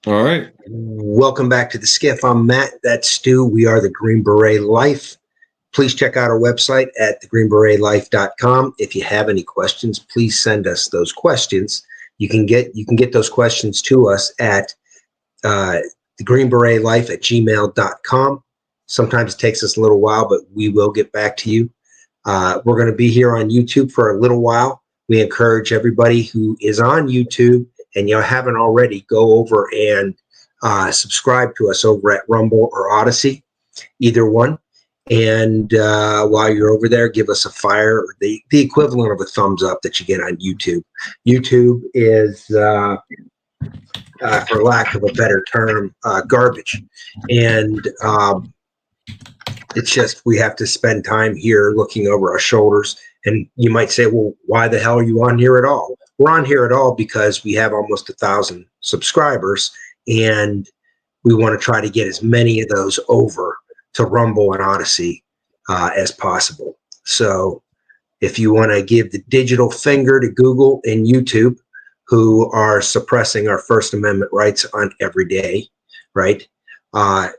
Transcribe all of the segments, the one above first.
All right. Welcome back to the SCIF. I'm Matt. That's Stu. We are the Green Beret Life. Please check out our website at TheGreenBeretLife.com. If you have any questions, please send us those questions. You can get those questions to us at TheGreenBeretLife@gmail.com. Sometimes it takes us a little while, but we will get back to you. We're going to be here on YouTube for a little while. We encourage everybody who is on YouTube and you haven't already, go over and subscribe to us over at Rumble or Odysee, either one. And while you're over there, give us a fire, the equivalent of a thumbs up that you get on YouTube. YouTube is, for lack of a better term, garbage. And it's just we have to spend time here looking over our shoulders. And you might say, well, why the hell are you on here at all? We're on here at all because we have almost 1,000 subscribers, and we want to try to get as many of those over to Rumble and Odysee as possible. So if you want to give the digital finger to Google and YouTube, who are suppressing our First Amendment rights on every day, right? Go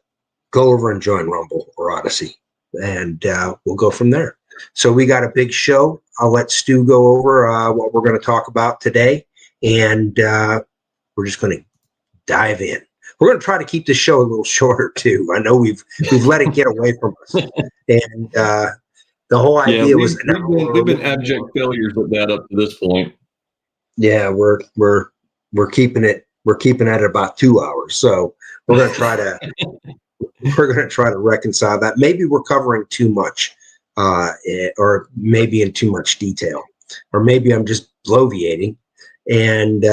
over and join Rumble or Odysee, and we'll go from there. So we got a big show. I'll let Stu go over what we're going to talk about today, and we're just going to dive in. We're going to try to keep the show a little shorter too. I know we've let it get away from us, and the whole idea was we've been abject failures at that up to this point. Yeah, we're keeping it at about 2 hours. So we're going to try to reconcile that. Maybe we're covering too much, or maybe in too much detail, or maybe I'm just bloviating, and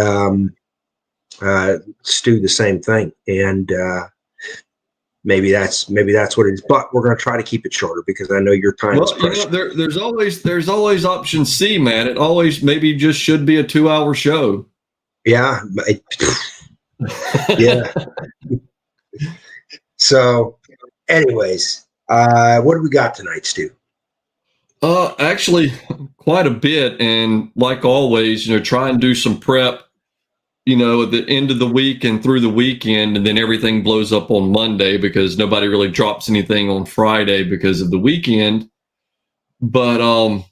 Stu the same thing, and maybe that's what it is. But we're going to try to keep it shorter because I know your time is precious. There's always option C, man. It always maybe just should be a 2-hour show. Yeah, yeah. So, anyways, what do we got tonight, Stu? Actually, quite a bit, and like always, try and do some prep. At the end of the week and through the weekend, and then everything blows up on Monday because nobody really drops anything on Friday because of the weekend. But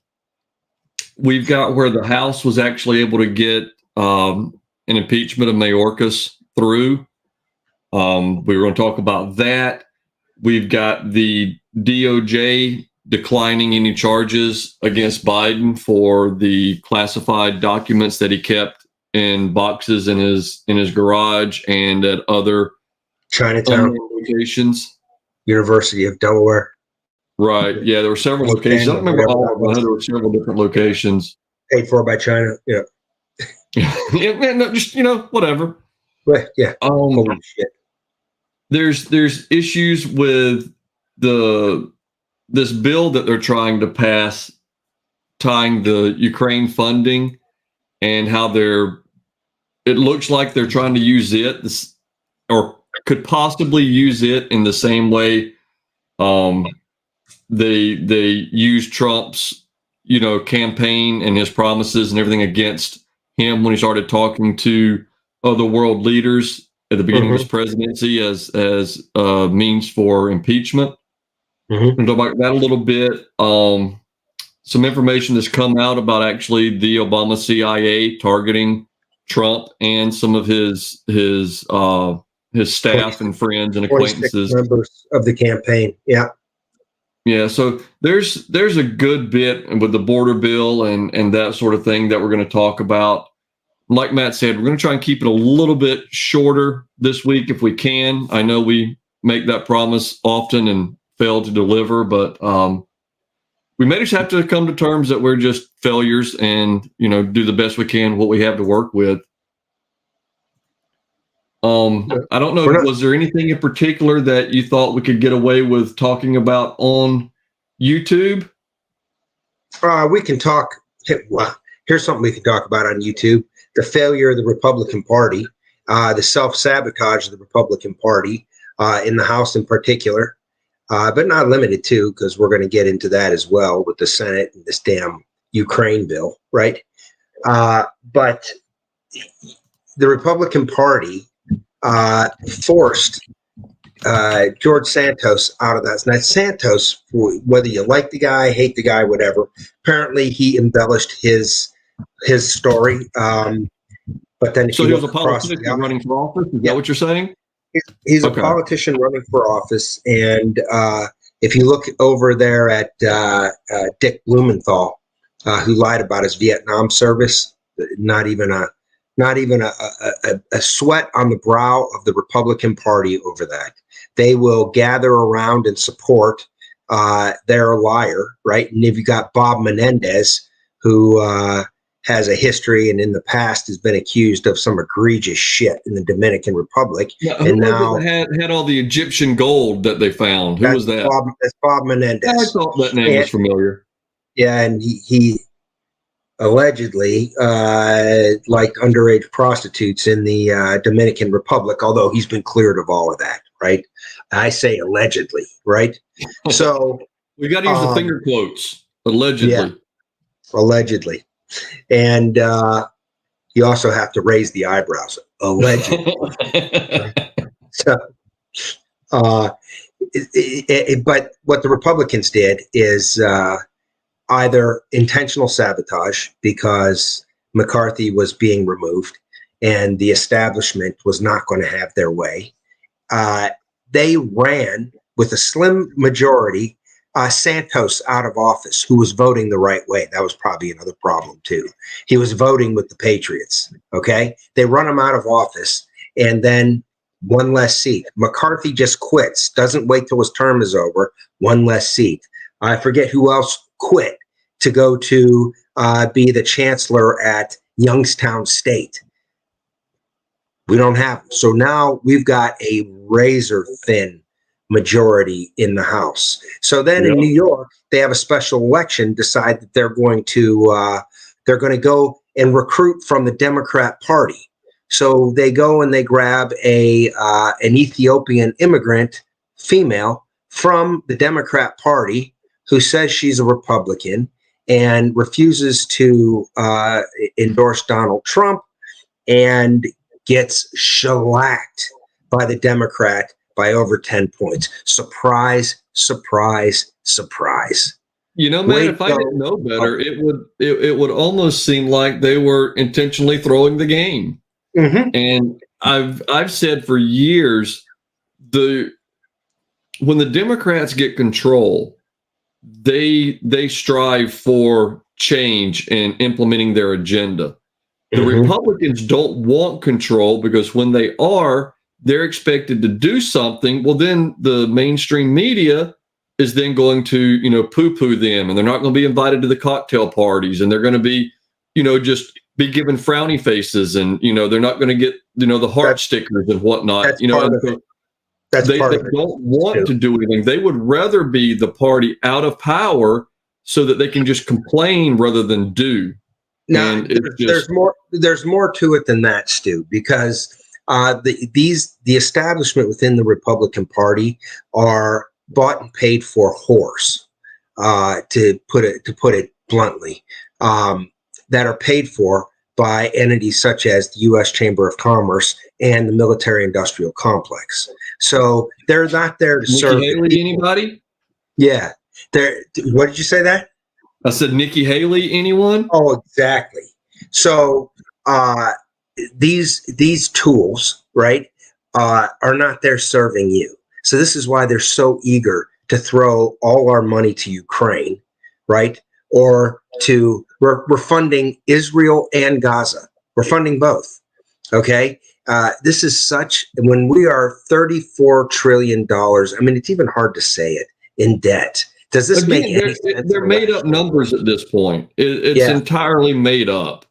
we've got where the House was actually able to get an impeachment of Mayorcas through. We were going to talk about that. We've got the DOJ declining any charges against Biden for the classified documents that he kept in boxes in his garage and at other Chinatown locations. University of Delaware. Right. Yeah, there were several locations. I don't remember all of them. There were several different locations. Paid for by China. Yeah. Yeah, no, just whatever. But yeah. Holy shit. There's issues with this bill that they're trying to pass, tying the Ukraine funding, and how it looks like they're trying to use it, or could possibly use it in the same way they used Trump's campaign and his promises and everything against him when he started talking to other world leaders at the beginning of his presidency as means for impeachment. We'll talk about that a little bit. Some information that's come out about actually the Obama CIA targeting Trump and some of his staff and friends and acquaintances, members of the campaign. Yeah. Yeah. So there's a good bit with the border bill and that sort of thing that we're going to talk about. Like Matt said, we're going to try and keep it a little bit shorter this week if we can. I know we make that promise often and fail to deliver, but we may just have to come to terms that we're just failures and, do the best we can, what we have to work with. I don't know, was there anything in particular that you thought we could get away with talking about on YouTube? We can talk. Well, here's something we can talk about on YouTube. The failure of the Republican Party, the self-sabotage of the Republican Party in the House in particular. But not limited to, because we're going to get into that as well with the Senate and this damn Ukraine bill, right? But the Republican Party forced George Santos out of that. Now, Santos, whether you like the guy, hate the guy, whatever, apparently he embellished his story. But then if So you he was a look across politician running for office? Is that what you're saying? he's a Okay. politician running for office. And if you look over there at Dick Blumenthal, who lied about his Vietnam service, not even a sweat on the brow of the Republican Party over that. They will gather around and support their liar, right? And if you got Bob Menendez, who has a history and in the past has been accused of some egregious shit in the Dominican Republic. Yeah, and now had all the Egyptian gold that they found? Who was that? That's Bob Menendez. I thought that name was familiar. Yeah, and he allegedly liked underage prostitutes in the Dominican Republic, although he's been cleared of all of that, right? I say allegedly, right? So we got to use the finger quotes, allegedly. Yeah, allegedly. And you also have to raise the eyebrows, allegedly. So, but what the Republicans did is either intentional sabotage because McCarthy was being removed and the establishment was not going to have their way. They ran with a slim majority Santos out of office, who was voting the right way. That was probably another problem too. He was voting with the Patriots. Okay. They run him out of office and then one less seat. McCarthy just quits, doesn't wait till his term is over. One less seat. I forget who else quit to go to be the chancellor at Youngstown State. We don't have them. So now we've got a razor thin majority in the House. So then in New York, they have a special election, decide that they're going to go and recruit from the Democrat Party. So they go and they grab an Ethiopian immigrant female from the Democrat Party who says she's a Republican and refuses to endorse Donald Trump and gets shellacked by the Democrat by over 10 points. Surprise, surprise, surprise. You know, man, if I didn't know better, it would almost seem like they were intentionally throwing the game. Mm-hmm. And I've said for years, when the Democrats get control, they strive for change and implementing their agenda. The Republicans don't want control because when they are, they're expected to do something. Well, then the mainstream media is then going to, poo-poo them, and they're not going to be invited to the cocktail parties, and they're going to be, just be given frowny faces, and, they're not going to get, the heart stickers and whatnot. They don't want to do anything. They would rather be the party out of power so that they can just complain rather than do. Now, there's more to it than that, Stu, because the establishment within the Republican Party are bought and paid for whores, to put it bluntly, that are paid for by entities such as the U.S. Chamber of Commerce and the military-industrial complex. So they're not there to serve Haley, anybody? Yeah. What did you say that? I said Nikki Haley, anyone? Oh, exactly. So these tools, right, are not there serving you. So this is why they're so eager to throw all our money to Ukraine, right? Or we're funding Israel and Gaza. We're funding both. Okay. This is when we are $34 trillion. I mean, it's even hard to say it, in debt. Does this make any sense? They're made up numbers at this point. It's entirely made up.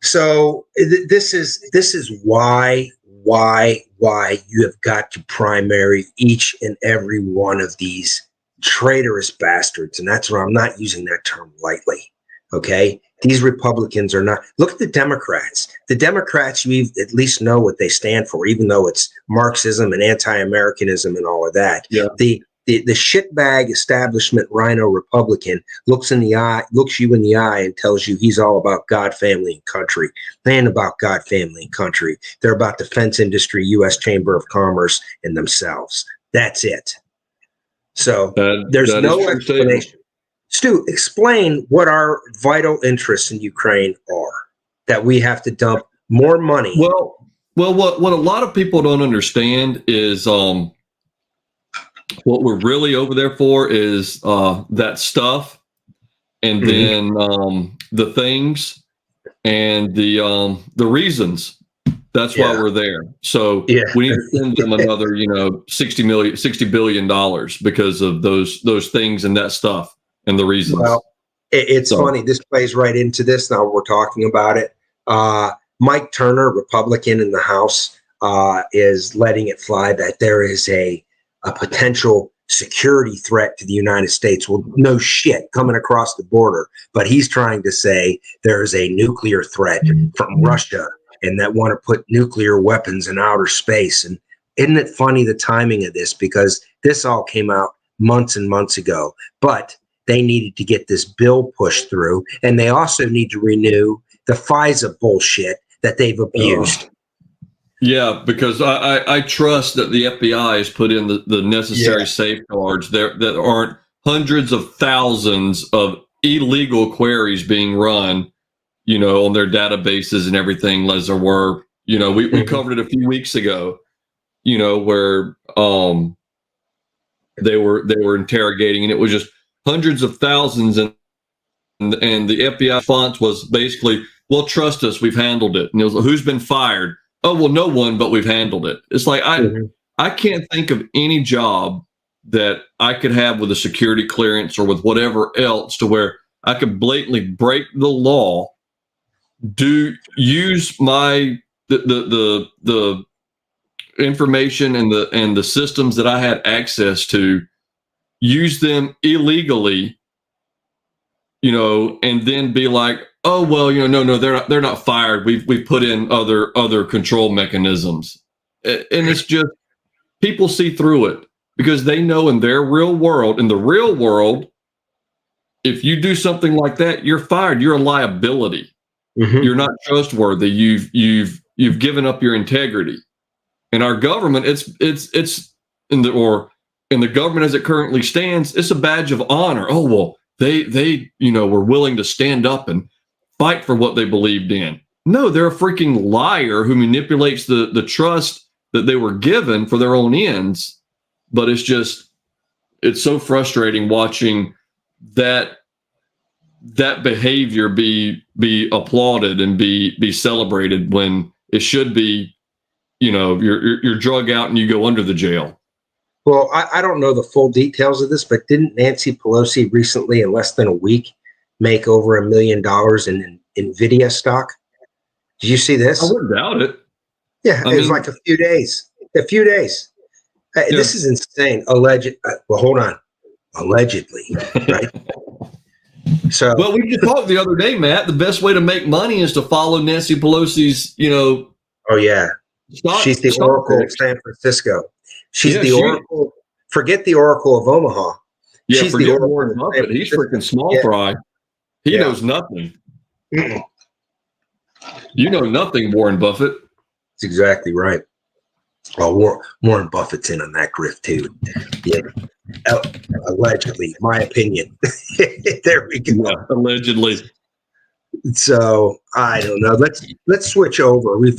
So this is why you have got to primary each and every one of these traitorous bastards. And that's why I'm not using that term lightly. Okay. These Republicans are not. Look at the Democrats. The Democrats, you at least know what they stand for, even though it's Marxism and anti-Americanism and all of that. Yeah. The the shitbag establishment rhino Republican looks you in the eye and tells you he's all about God, family, and country. They ain't about God, family, and country. They're about defense industry, U.S. Chamber of Commerce, and themselves. That's it. So there's no explanation. Stu, explain what our vital interests in Ukraine are, that we have to dump more money. Well, what a lot of people don't understand is what we're really over there for is that stuff, and then the things and the reasons. That's why we're there. So we need to send them another, $60 billion because of those things and that stuff and the reasons. Well, it's funny. This plays right into this. Now we're talking about it. Mike Turner, Republican in the House, is letting it fly that there is a potential security threat to the United States. Well, no shit, coming across the border. But he's trying to say there is a nuclear threat from Russia, and that want to put nuclear weapons in outer space. And isn't it funny, the timing of this? Because this all came out months and months ago. But they needed to get this bill pushed through. And they also need to renew the FISA bullshit that they've abused. Yeah, because I trust that the FBI has put in the necessary safeguards there, that aren't hundreds of thousands of illegal queries being run, on their databases and everything, as there were. We covered it a few weeks ago, where they were interrogating, and it was just hundreds of thousands, and the FBI response was basically, well, trust us, we've handled it. And it was, who's been fired? Oh, well, no one, but we've handled it. It's like, I can't think of any job that I could have with a security clearance or with whatever else to where I could blatantly break the law, use the information and the systems that I had access to, use them illegally, and then be like, oh, well, no, they're not fired. We've put in other control mechanisms. And it's just, people see through it because they know in the real world, if you do something like that, you're fired. You're a liability. You're not trustworthy. You've given up your integrity. In our government, it's in the government as it currently stands, it's a badge of honor. Oh, well, they were willing to stand up and fight for what they believed in. No, they're a freaking liar who manipulates the trust that they were given for their own ends. But it's so frustrating watching that behavior be applauded and be celebrated when it should be, you're drug out and you go under the jail. Well, I don't know the full details of this, but didn't Nancy Pelosi recently, in less than a week, make over $1 million in NVIDIA stock? Did you see this? I wouldn't doubt it. Yeah, it was like a few days. This is insane. Well, hold on. Allegedly, right? So, well, we just talked the other day, Matt. The best way to make money is to follow Nancy Pelosi's, Oh yeah, she's the Oracle of San Francisco. She's the Oracle. Forget the Oracle of Omaha. Yeah, she's forget Warren Buffett. He's freaking small fry. He knows nothing. You know nothing, Warren Buffett. That's exactly right. Well, Warren Buffett's in on that grift too. Yeah, allegedly, my opinion. There we go. Yeah, allegedly. So I don't know. Let's switch over. We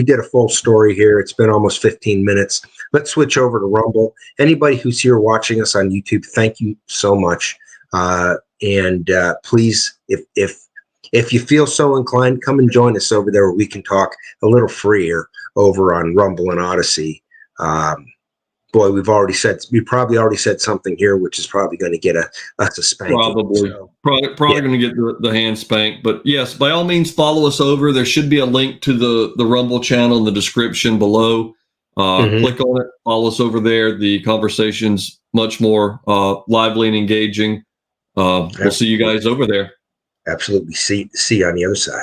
did a full story here. It's been almost 15 minutes. Let's switch over to Rumble. Anybody who's here watching us on YouTube, thank you so much. And please, if you feel so inclined, come and join us over there where we can talk a little freer over on Rumble and Odysee. Boy, we probably already said something here, which is probably going to get us a spanking. Probably going to get the hand spanked. But yes, by all means, follow us over. There should be a link to the Rumble channel in the description below. Click on it. Follow us over there. The conversation's much more lively and engaging. We'll see you guys over there. Absolutely. See you on the other side.